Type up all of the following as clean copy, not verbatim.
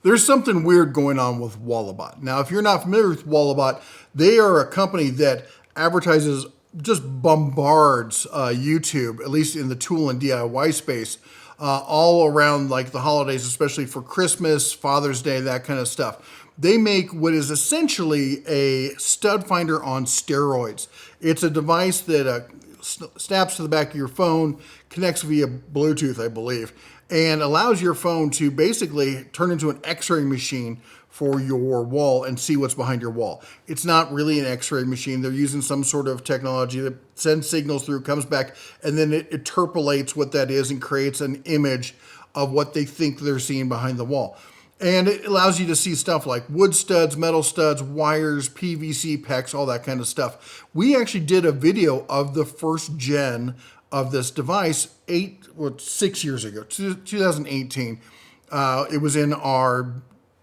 There's something weird going on with Walabot. Now, if you're not familiar with Walabot, they are a company that advertises, just bombards YouTube, at least in the tool and DIY space, all around like the holidays, especially for Christmas, Father's Day, that kind of stuff. They make what is essentially a stud finder on steroids. It's a device that snaps to the back of your phone, connects via Bluetooth, I believe, and allows your phone to basically turn into an x-ray machine for your wall and see what's behind your wall. It's not really an x-ray machine. They're using some sort of technology that sends signals through, comes back, and then it interpolates what that is and creates an image of what they think they're seeing behind the wall. And it allows you to see stuff like wood studs, metal studs, wires, PVC PEX, all that kind of stuff. We actually did a video of the first gen of this device 6 years ago, 2018. It was in our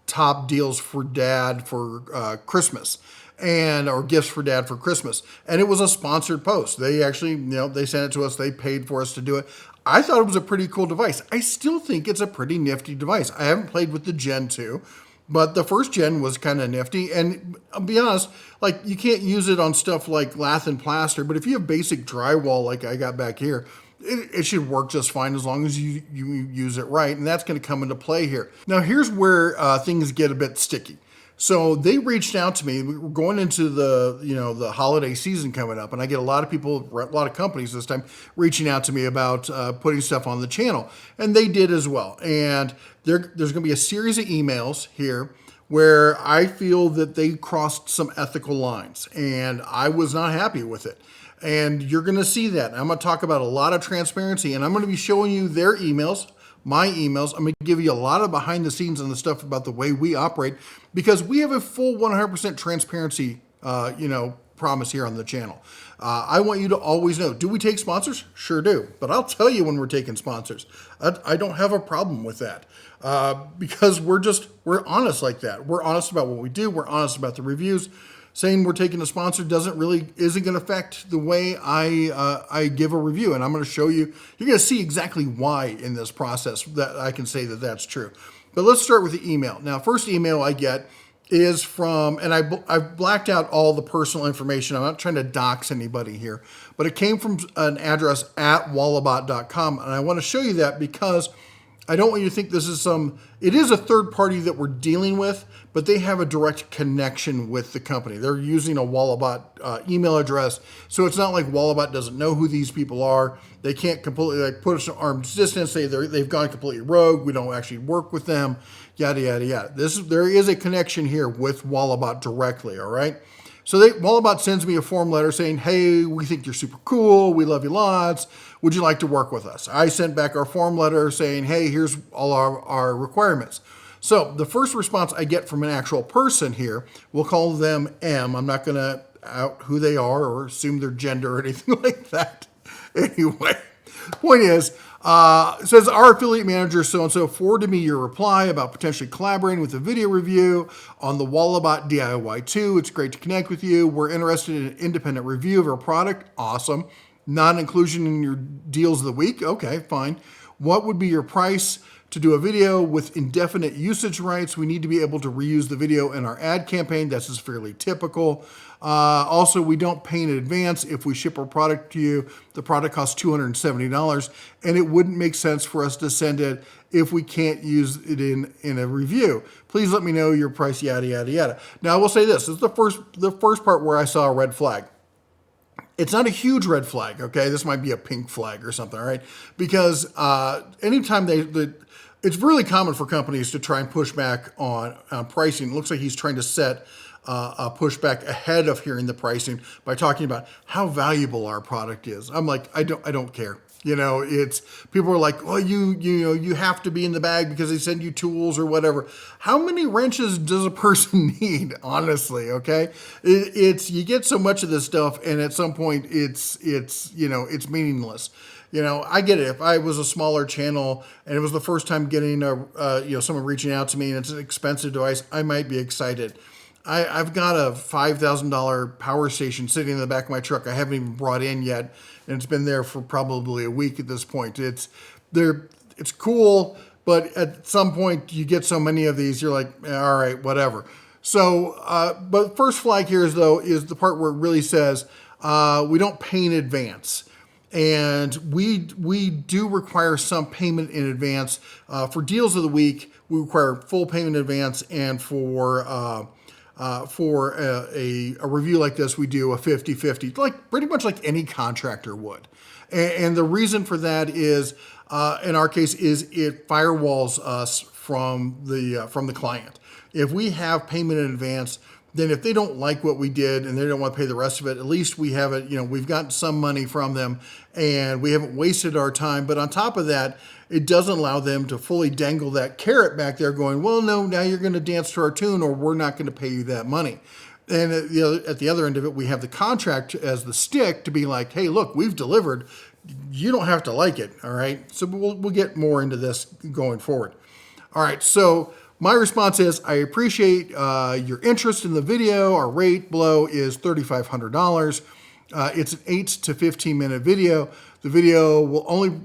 top deals for dad for Christmas, or gifts for dad for Christmas. And it was a sponsored post. They actually, they sent it to us. They paid for us to do it. I thought it was a pretty cool device. I still think it's a pretty nifty device. I haven't played with the Gen 2, but the first gen was kind of nifty. And I'll be honest, like you can't use it on stuff like lath and plaster, but if you have basic drywall like I got back here, it should work just fine as long as you use it right. And that's going to come into play here. Now, here's where things get a bit sticky. So they reached out to me. We were going into the holiday season coming up, and I get a lot of people, a lot of companies this time, reaching out to me about putting stuff on the channel, and they did as well. And there's going to be a series of emails here where I feel that they crossed some ethical lines, and I was not happy with it. And you're going to see that. I'm going to talk about a lot of transparency, and I'm going to be showing you their emails, my emails. I'm going to give you a lot of behind the scenes and the stuff about the way we operate, because we have a full 100% transparency, promise here on the channel. I want you to always know, do we take sponsors? Sure do. But I'll tell you when we're taking sponsors. I don't have a problem with that because we're honest like that. We're honest about what we do. We're honest about the reviews. Saying we're taking a sponsor isn't going to affect the way I give a review. And I'm going to show you, you're going to see exactly why in this process that I can say that that's true. But let's start with the email. Now, first email I get is from, and I've blacked out all the personal information. I'm not trying to dox anybody here, but it came from an address at walabot.com. And I want to show you that because I don't want you to think this is it is a third party that we're dealing with, but they have a direct connection with the company. They're using a Walabot email address. So it's not like Walabot doesn't know who these people are. They can't completely put us at arm's distance, say they've gone completely rogue. We don't actually work with them, yada, yada, yada. There is a connection here with Walabot directly, all right? So Walabot sends me a form letter saying, hey, we think you're super cool. We love you lots. Would you like to work with us? I sent back our form letter saying, hey, here's all our requirements. So the first response I get from an actual person here, we'll call them M. I'm not going to out who they are or assume their gender or anything like that. Anyway, point is, it says, our affiliate manager so-and-so forwarded me your reply about potentially collaborating with a video review on the Walabot DIY 2. It's great to connect with you. We're interested in an independent review of our product. Awesome. Non-inclusion in your deals of the week. Okay, fine. What would be your price to do a video with indefinite usage rights? We need to be able to reuse the video in our ad campaign. This is fairly typical. Also, we don't pay in advance. If we ship our product to you, the product costs $270, and it wouldn't make sense for us to send it if we can't use it in a review. Please let me know your price, yada, yada, yada. Now, I will say this is the first part where I saw a red flag. It's not a huge red flag, okay? This might be a pink flag or something, all right? Because anytime it's really common for companies to try and push back on pricing. It looks like he's trying to set a pushback ahead of hearing the pricing by talking about how valuable our product is. I'm like, I don't care. It's people are like, well, you have to be in the bag because they send you tools or whatever. How many wrenches does a person need? Honestly, okay, you get so much of this stuff, and at some point, it's meaningless. I get it. If I was a smaller channel and it was the first time getting someone reaching out to me and it's an expensive device, I might be excited. I've got a $5,000 power station sitting in the back of my truck I haven't even brought in yet, and it's been there for probably a week at this point. It's cool, But at some point, you get so many of these, you're like, all right, whatever. So, but first flag here is the part where it really says we don't pay in advance. And we do require some payment in advance. For deals of the week, we require full payment in advance, and for a review like this, we do a 50-50, like pretty much like any contractor would. And the reason for that is, in our case, is it firewalls us from the client. If we have payment in advance, then if they don't like what we did and they don't want to pay the rest of it, at least we have it, we've gotten some money from them and we haven't wasted our time. But on top of that, it doesn't allow them to fully dangle that carrot back there going, well, no, now you're going to dance to our tune or we're not going to pay you that money. And at the other end of it, we have the contract as the stick to be like, hey, look, we've delivered. You don't have to like it, all right? So we'll get more into this going forward. All right, so my response is, I appreciate your interest in the video. Our rate below is $3,500. It's an 8 to 15 minute video. The video will only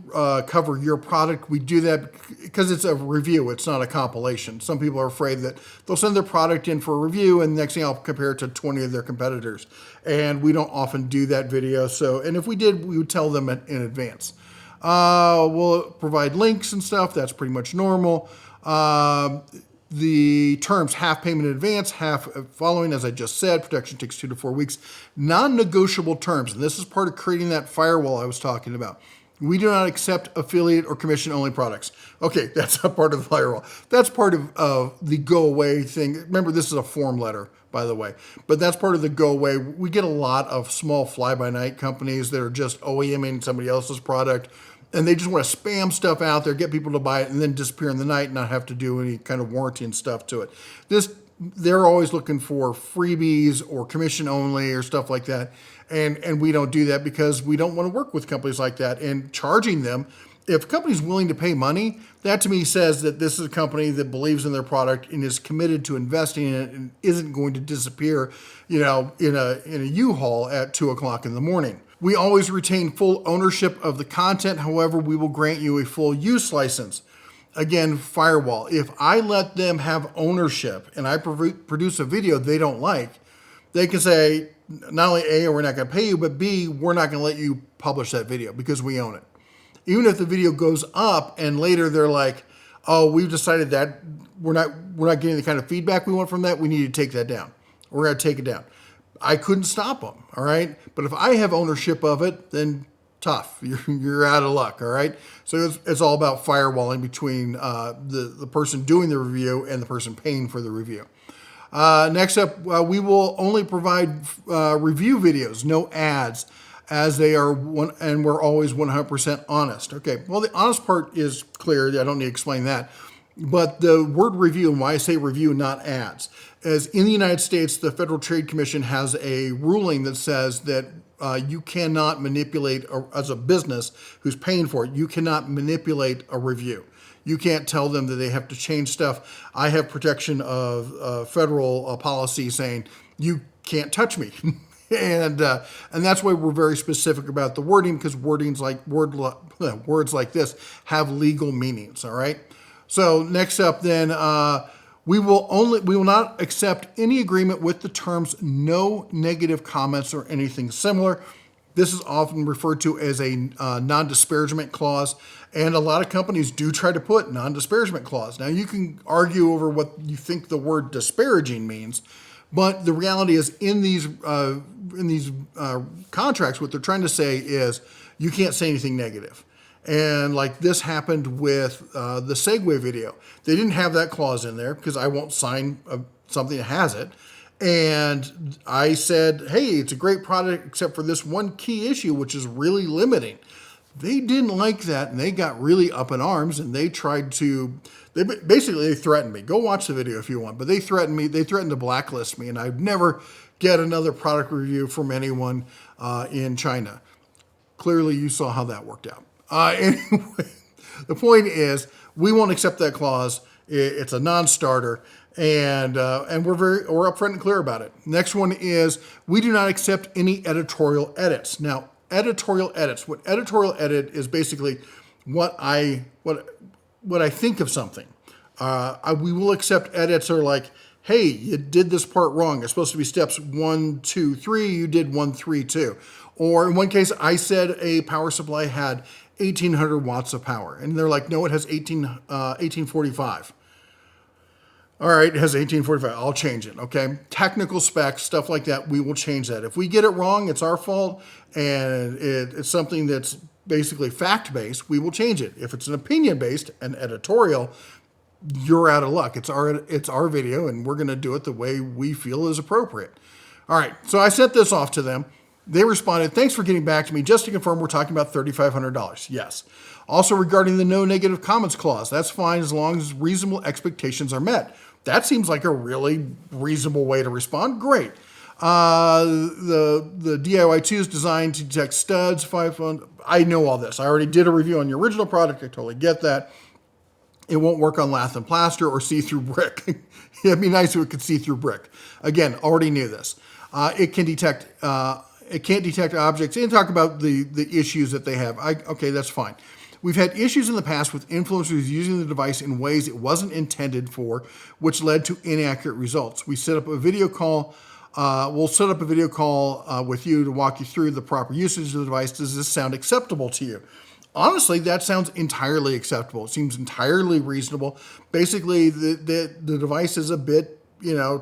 cover your product. We do that because it's a review. It's not a compilation. Some people are afraid that they'll send their product in for a review and the next thing I'll compare it to 20 of their competitors. And we don't often do that video. And if we did, we would tell them in advance. We'll provide links and stuff. That's pretty much normal. The terms, half payment in advance, half following, as I just said, protection takes 2 to 4 weeks. Non-negotiable terms, and this is part of creating that firewall I was talking about. We do not accept affiliate or commission-only products. Okay, that's not part of the firewall. That's part of the go-away thing. Remember, this is a form letter, by the way, but that's part of the go-away. We get a lot of small fly-by-night companies that are just OEMing somebody else's product, and they just want to spam stuff out there, get people to buy it, and then disappear in the night and not have to do any kind of warranty and stuff to it. They're always looking for freebies or commission only or stuff like that. And we don't do that because we don't want to work with companies like that. And charging them, if a company's willing to pay money, that to me says that this is a company that believes in their product and is committed to investing in it and isn't going to disappear, in a U-Haul at 2 o'clock in the morning. We always retain full ownership of the content. However, we will grant you a full use license. Again, firewall. If I let them have ownership and I produce a video they don't like, they can say, not only A, we're not going to pay you, but B, we're not going to let you publish that video because we own it. Even if the video goes up and later they're like, oh, we've decided that we're not getting the kind of feedback we want from that, we need to take that down. We're going to take it down. I couldn't stop them, all right? But if I have ownership of it, then tough. You're out of luck, all right? So it's all about firewalling between the person doing the review and the person paying for the review. Next up, we will only provide review videos, no ads, as they are and we're always 100% honest. Okay, well, the honest part is clear. I don't need to explain that. But the word review, and why I say review, not ads, as in the United States, the Federal Trade Commission has a ruling that says that you cannot manipulate, as a business who's paying for it, you cannot manipulate a review. You can't tell them that they have to change stuff. I have protection of federal policy saying you can't touch me. And that's why we're very specific about the wording, because words like this have legal meanings, all right? So next up then, we will not accept any agreement with the terms no negative comments or anything similar. This is often referred to as a non-disparagement clause, and a lot of companies do try to put non-disparagement clause. Now you can argue over what you think the word disparaging means, but the reality is in these contracts, what they're trying to say is you can't say anything negative. And like this happened with the Segway video. They didn't have that clause in there because I won't sign something that has it. And I said, hey, it's a great product except for this one key issue, which is really limiting. They didn't like that, and they got really up in arms, and they tried to, they threatened me. Go watch the video if you want, but they threatened me. They threatened to blacklist me, and I'd never get another product review from anyone in China. Clearly, you saw how that worked out. Anyway, the point is, we won't accept that clause. It's a non-starter, and we're upfront and clear about it. Next one is, we do not accept any editorial edits. Now, editorial edits. What editorial edit is basically what what I think of something. We will accept edits that are like, hey, you did this part wrong. It's supposed to be steps 1, 2, 3. You did 1, 3, 2. Or in one case, I said a power supply had 1800 watts of power. And they're like, no, it has 1845. All right, it has 1845. I'll change it, okay? Technical specs, stuff like that, we will change that. If we get it wrong, it's our fault, and it's something that's basically fact-based, we will change it. If it's an opinion-based, an editorial, you're out of luck. It's our video, and we're going to do it the way we feel is appropriate. All right, so I sent this off to them. They responded, thanks for getting back to me. Just to confirm, we're talking about $3,500. Yes. Also, regarding the no negative comments clause, that's fine as long as reasonable expectations are met. That seems like a really reasonable way to respond. Great. The DIY 2 is designed to detect studs. I know all this. I already did a review on your original product. I totally get that. It won't work on lath and plaster or see-through brick. It'd be nice if it could see through brick. Again, already knew this. It can detect. It can't detect objects. And talk about the issues that they have. Okay, that's fine. We've had issues in the past with influencers using the device in ways it wasn't intended for, which led to inaccurate results. We set up a video call. We'll set up a video call with you to walk you through the proper usage of the device. Does this sound acceptable to you? Honestly, that sounds entirely acceptable. It seems entirely reasonable. Basically, the device is a bit,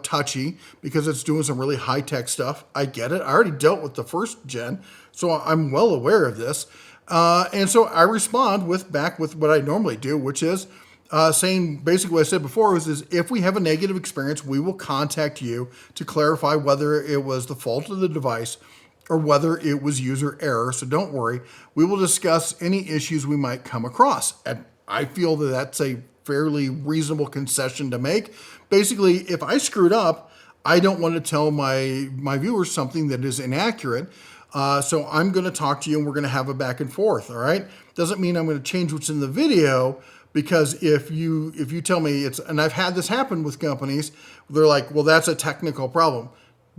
touchy because it's doing some really high-tech stuff. I get it. I already dealt with the first gen, so I'm well aware of this. And so I respond back with what I normally do, which is saying basically what I said before is if we have a negative experience, we will contact you to clarify whether it was the fault of the device or whether it was user error. So don't worry. We will discuss any issues we might come across. And I feel that that's a fairly reasonable concession to make. Basically, if I screwed up, I don't want to tell my viewers something that is inaccurate. So I'm going to talk to you and we're going to have a back and forth. All right. Doesn't mean I'm going to change what's in the video, because if you tell me and I've had this happen with companies, they're like, well, that's a technical problem.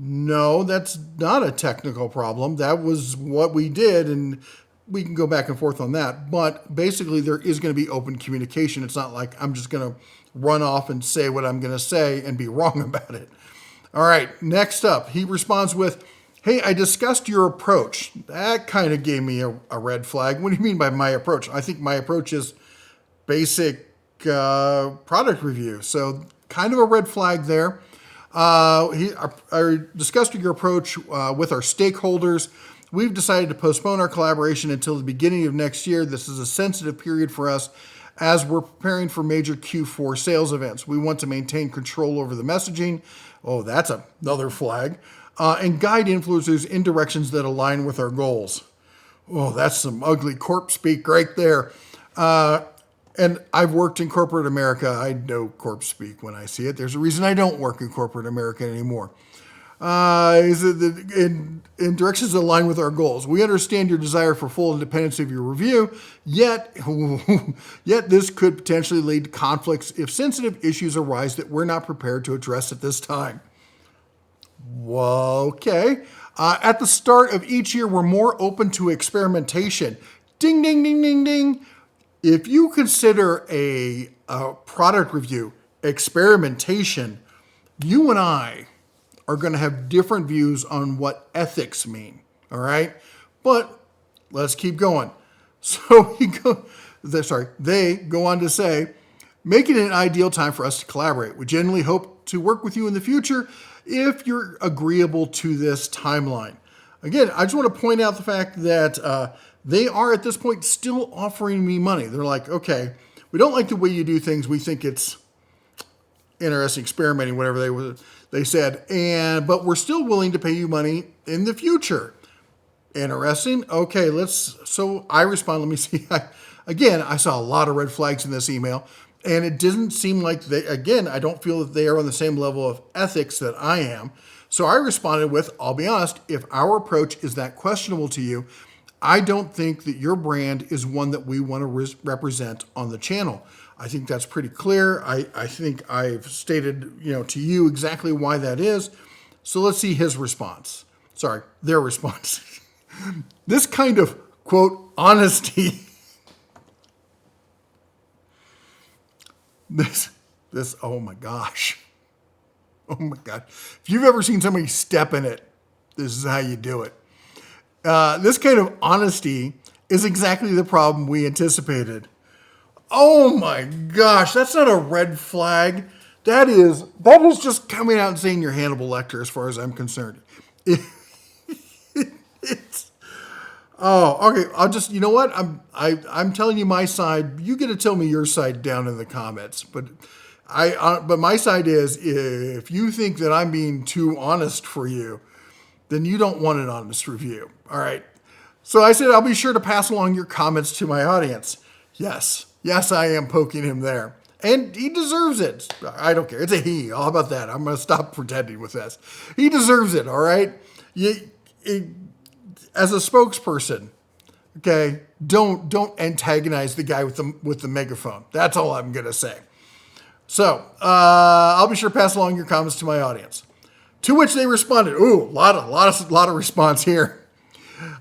No, that's not a technical problem. That was what we did, and we can go back and forth on that. But basically, there is going to be open communication. It's not like I'm just going to run off and say what I'm going to say and be wrong about it. All right, next up, he responds with, hey, I discussed your approach. That kind of gave me a red flag. What do you mean by my approach? I think my approach is basic product review. So kind of a red flag there. I discussed your approach with our stakeholders. We've decided to postpone our collaboration until the beginning of next year. This is a sensitive period for us as we're preparing for major Q4 sales events. We want to maintain control over the messaging. Oh, that's another flag. And guide influencers in directions that align with our goals. Oh, that's some ugly corp speak right there. And I've worked in corporate America. I know corp speak when I see it. There's a reason I don't work in corporate America anymore. In directions that align with our goals. We understand your desire for full independence of your review, yet this could potentially lead to conflicts if sensitive issues arise that we're not prepared to address at this time. Well, okay. At the start of each year, we're more open to experimentation. Ding, ding, ding, ding, ding. If you consider a product review experimentation, you and I are going to have different views on what ethics mean. All right, but let's keep going. So they go on to say, make it an ideal time for us to collaborate. We genuinely hope to work with you in the future if you're agreeable to this timeline. Again, I just want to point out the fact that they are at this point still offering me money. They're like, okay, we don't like the way you do things. We think it's interesting, experimenting, whatever they said, but we're still willing to pay you money in the future. Interesting. Okay, so I respond, let me see. I saw a lot of red flags in this email, and it didn't seem like I don't feel that they are on the same level of ethics that I am. So I responded with, I'll be honest, if our approach is that questionable to you, I don't think that your brand is one that we want to represent on the channel. I think that's pretty clear. I think I've stated, to you exactly why that is. So let's see his response. Sorry, their response. This kind of, quote, honesty This, oh my gosh. Oh my God. If you've ever seen somebody step in it, this is how you do it. This kind of honesty is exactly the problem we anticipated. Oh my gosh, that's not a red flag. That is just coming out and saying you're Hannibal Lecter as far as I'm concerned. It's okay. I'll just, you know what? I'm telling you my side. You get to tell me your side down in the comments. But but my side is, if you think that I'm being too honest for you, then you don't want an honest review. All right. So I said I'll be sure to pass along your comments to my audience. Yes, I am poking him there. And he deserves it. I don't care. It's a he. How about that? I'm going to stop pretending with this. He deserves it, all right? As a spokesperson, okay, don't antagonize the guy with the megaphone. That's all I'm going to say. So I'll be sure to pass along your comments to my audience. To which they responded. Ooh, a lot of response here.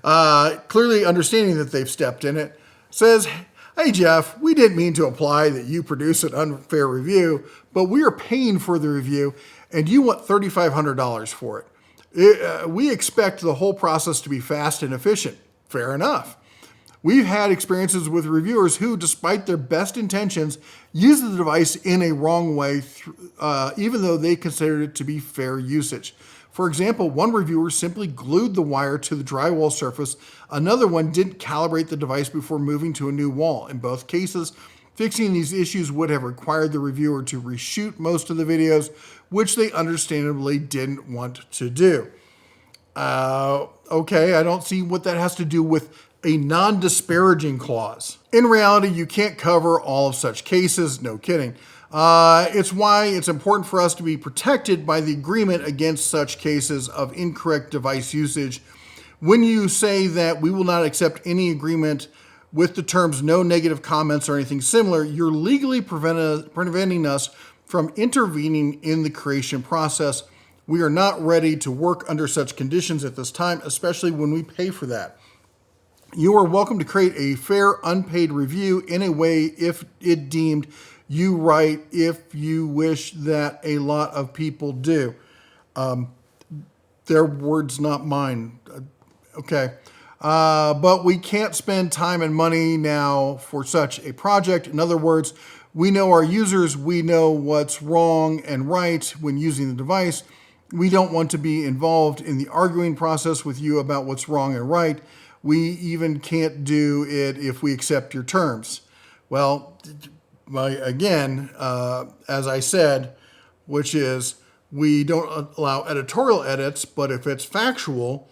Clearly understanding that they've stepped in it. Says, hey, Jeff, we didn't mean to imply that you produce an unfair review, but we are paying for the review, and you want $3,500 for it. We expect the whole process to be fast and efficient. Fair enough. We've had experiences with reviewers who, despite their best intentions, use the device in a wrong way, even though they considered it to be fair usage. For example, one reviewer simply glued the wire to the drywall surface. Another one didn't calibrate the device before moving to a new wall. In both cases, fixing these issues would have required the reviewer to reshoot most of the videos, which they understandably didn't want to do. Okay, I don't see what that has to do with a non-disparaging clause. In reality, you can't cover all of such cases, no kidding. It's why it's important for us to be protected by the agreement against such cases of incorrect device usage. When you say that we will not accept any agreement with the terms no negative comments or anything similar, you're legally preventing us from intervening in the creation process. We are not ready to work under such conditions at this time, especially when we pay for that. You are welcome to create a fair, unpaid review in a way if it deemed you right, if you wish that a lot of people do. Their words, not mine. Okay. But we can't spend time and money now for such a project. In other words, we know our users, we know what's wrong and right when using the device. We don't want to be involved in the arguing process with you about what's wrong and right. We even can't do it if we accept your terms. Well, again, as I said, which is we don't allow editorial edits, but if it's factual,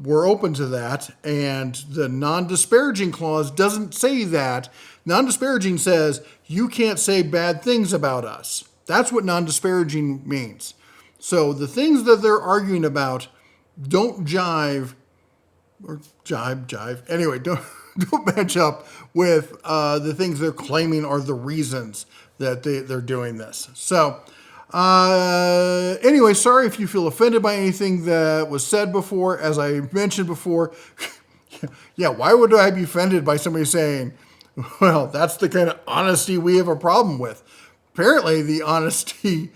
we're open to that. And the non-disparaging clause doesn't say that. Non-disparaging says you can't say bad things about us. That's what non-disparaging means. So the things that they're arguing about don't jive, or jive. Anyway, don't match up with the things they're claiming are the reasons that they're doing this. So anyway, sorry if you feel offended by anything that was said before. As I mentioned before, yeah, why would I be offended by somebody saying, well, that's the kind of honesty we have a problem with? Apparently the honesty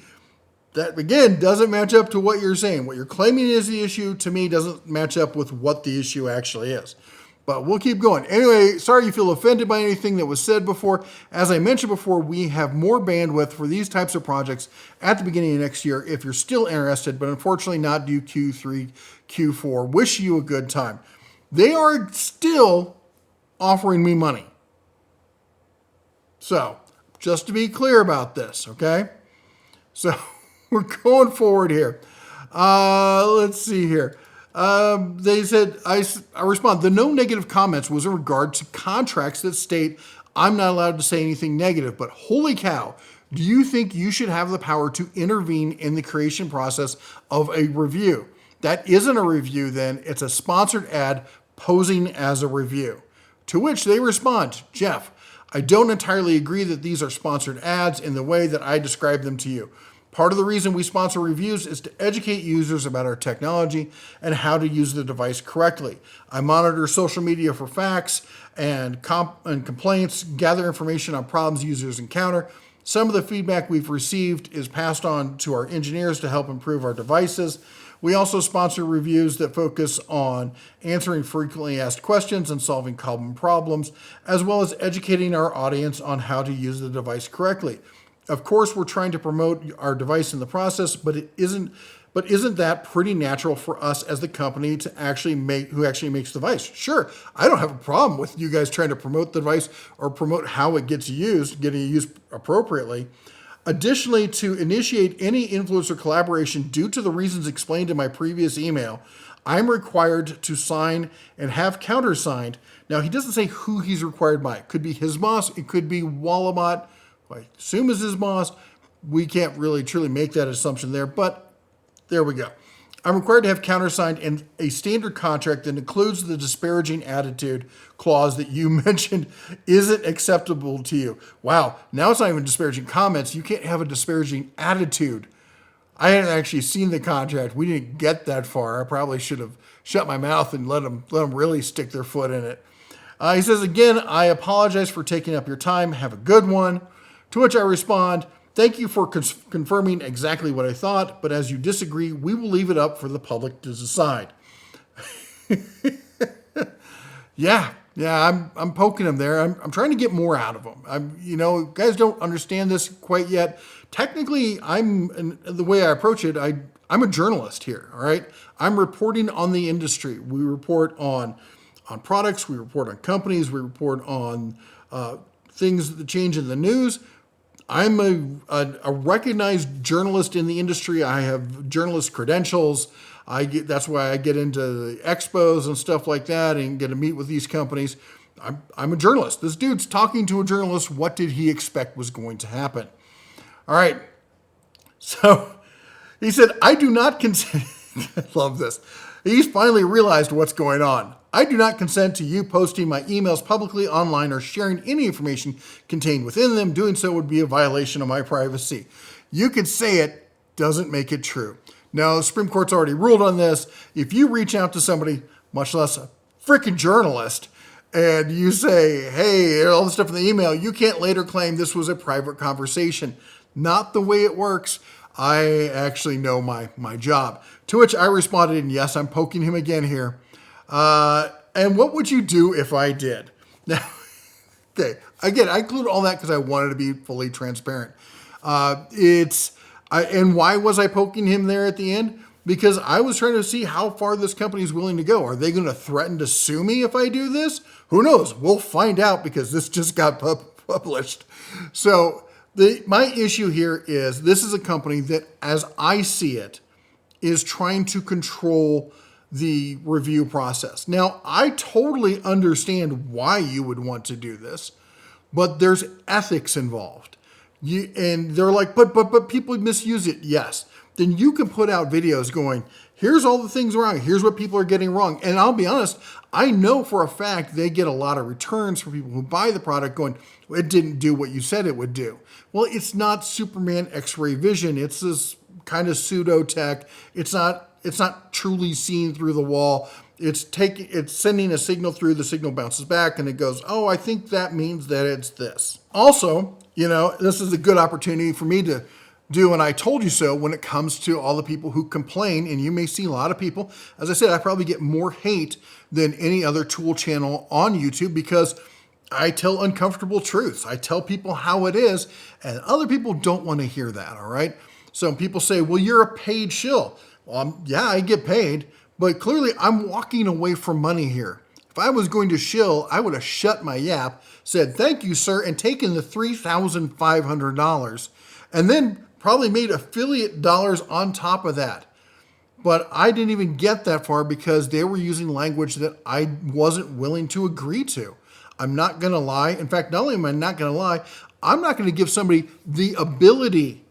that, again, doesn't match up to what you're saying. What you're claiming is the issue, to me, doesn't match up with what the issue actually is. But we'll keep going. Anyway, sorry you feel offended by anything that was said before. As I mentioned before, we have more bandwidth for these types of projects at the beginning of next year if you're still interested, but unfortunately not due Q3, Q4. Wish you a good time. They are still offering me money. So, just to be clear about this, okay? So, we're going forward here. Let's see here. They said, I respond, the no negative comments was in regard to contracts that state I'm not allowed to say anything negative, but holy cow, do you think you should have the power to intervene in the creation process of a review? That isn't a review then, it's a sponsored ad posing as a review. To which they respond, Jeff, I don't entirely agree that these are sponsored ads in the way that I described them to you. Part of the reason we sponsor reviews is to educate users about our technology and how to use the device correctly. I monitor social media for facts and complaints, gather information on problems users encounter, Some of the feedback we've received is passed on to our engineers to help improve our devices. We also sponsor reviews that focus on answering frequently asked questions and solving common problems, as well as educating our audience on how to use the device correctly. Of course, we're trying to promote our device in the process, but isn't that pretty natural for us as the company to who actually makes the device? Sure, I don't have a problem with you guys trying to promote the device or promote how it gets used, getting it used appropriately. Additionally, to initiate any influencer collaboration due to the reasons explained in my previous email, I'm required to sign and have countersigned. Now, he doesn't say who he's required by. It could be his boss. It could be Walabot, who I assume is his boss. We can't really truly make that assumption there, but there we go. I'm required to have countersigned in a standard contract that includes the disparaging attitude clause that you mentioned isn't acceptable to you. Wow, now it's not even disparaging comments. You can't have a disparaging attitude. I hadn't actually seen the contract. We didn't get that far. I probably should have shut my mouth and let them really stick their foot in it. He says, again, I apologize for taking up your time. Have a good one. To which I respond, thank you for confirming exactly what I thought, but as you disagree, we will leave it up for the public to decide. Yeah, I'm poking him there. I'm trying to get more out of him. Guys don't understand this quite yet. Technically, the way I approach it, I'm a journalist here, all right? I'm reporting on the industry. We report on products, we report on companies, we report on things that change in the news. I'm a recognized journalist in the industry. I have journalist credentials. That's why I get into the expos and stuff like that and get to meet with these companies. I'm a journalist. This dude's talking to a journalist. What did he expect was going to happen? All right. So he said, I do not consent. I love this. He's finally realized what's going on. I do not consent to you posting my emails publicly online or sharing any information contained within them. Doing so would be a violation of my privacy. You could say it, doesn't make it true. No, the Supreme Court's already ruled on this. If you reach out to somebody, much less a freaking journalist, and you say, hey, all this stuff in the email, you can't later claim this was a private conversation. Not the way it works. I actually know my job. To which I responded, and yes, I'm poking him again here. And what would you do if I did? Now, okay, again, I include all that because I wanted to be fully transparent. And why was I poking him there at the end? Because I was trying to see how far this company is willing to go. Are they going to threaten to sue me if I do this? Who knows? We'll find out because this just got published. So my issue here is this is a company that, as I see it, is trying to control the review process. Now, I totally understand why you would want to do this, but there's ethics involved. And they're like, but people misuse it. Yes. Then you can put out videos going, here's all the things wrong. Here's what people are getting wrong. And I'll be honest, I know for a fact they get a lot of returns from people who buy the product going, it didn't do what you said it would do. Well, it's not Superman X-ray vision. It's this kind of pseudo tech. It's not truly seen through the wall. It's sending a signal through, the signal bounces back and it goes, oh, I think that means that it's this. Also, this is a good opportunity for me to do, and I told you so when it comes to all the people who complain, and you may see a lot of people. As I said, I probably get more hate than any other tool channel on YouTube because I tell uncomfortable truths. I tell people how it is, and other people don't want to hear that, all right? So people say, well, you're a paid shill. Well, yeah, I get paid, but clearly I'm walking away from money here. If I was going to shill, I would have shut my yap, said, thank you, sir, and taken the $3,500, and then probably made affiliate dollars on top of that. But I didn't even get that far because they were using language that I wasn't willing to agree to. I'm not going to lie. In fact, not only am I not going to lie, I'm not going to give somebody the ability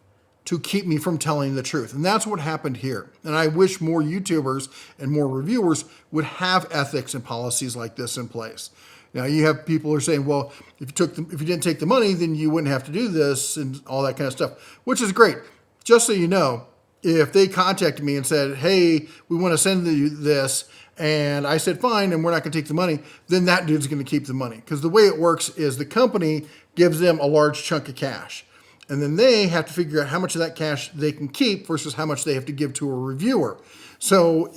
to keep me from telling the truth. And that's what happened here. And I wish more YouTubers and more reviewers would have ethics and policies like this in place. Now you have people who are saying, well, if you didn't take the money, then you wouldn't have to do this and all that kind of stuff, which is great. Just so you know, if they contacted me and said, hey, we want to send you this, and I said, fine, and we're not going to take the money, then that dude's going to keep the money. Because the way it works is the company gives them a large chunk of cash. And then they have to figure out how much of that cash they can keep versus how much they have to give to a reviewer. So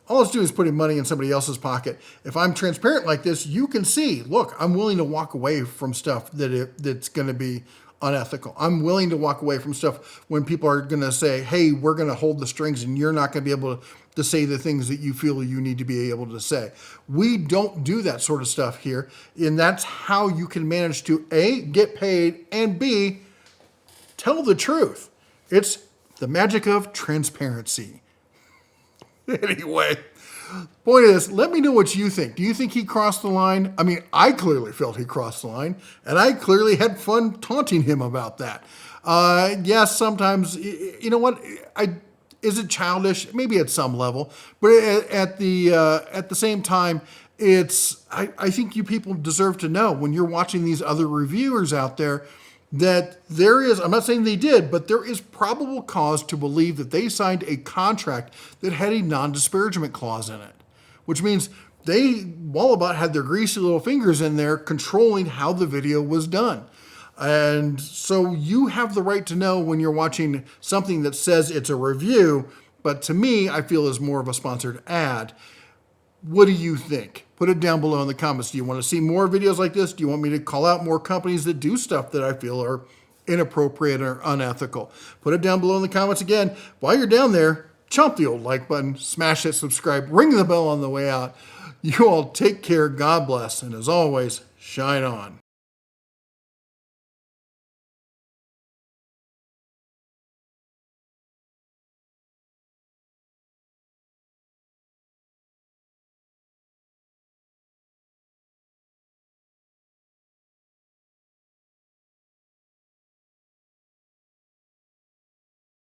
all it's doing is putting money in somebody else's pocket. If I'm transparent like this, you can see, look, I'm willing to walk away from stuff that's going to be unethical. I'm willing to walk away from stuff when people are going to say, hey, we're going to hold the strings and you're not going to be able to say the things that you feel you need to be able to say. We don't do that sort of stuff here. And that's how you can manage to A, get paid, and B, tell the truth. It's the magic of transparency. Anyway, point is, let me know what you think. Do you think he crossed the line? I mean, I clearly felt he crossed the line, and I clearly had fun taunting him about that. Yes, sometimes, you know what? Is it childish? Maybe at some level, but at the same time, I think you people deserve to know when you're watching these other reviewers out there that there is, I'm not saying they did, but there is probable cause to believe that they signed a contract that had a non-disparagement clause in it, which means Walabot had their greasy little fingers in there controlling how the video was done. And so you have the right to know when you're watching something that says it's a review, but to me, I feel is more of a sponsored ad. What do you think? Put it down below in the comments. Do you want to see more videos like this? Do you want me to call out more companies that do stuff that I feel are inappropriate or unethical? Put it down below in the comments again. While you're down there, chomp the old like button, smash that subscribe, ring the bell on the way out. You all take care, God bless, and as always, shine on.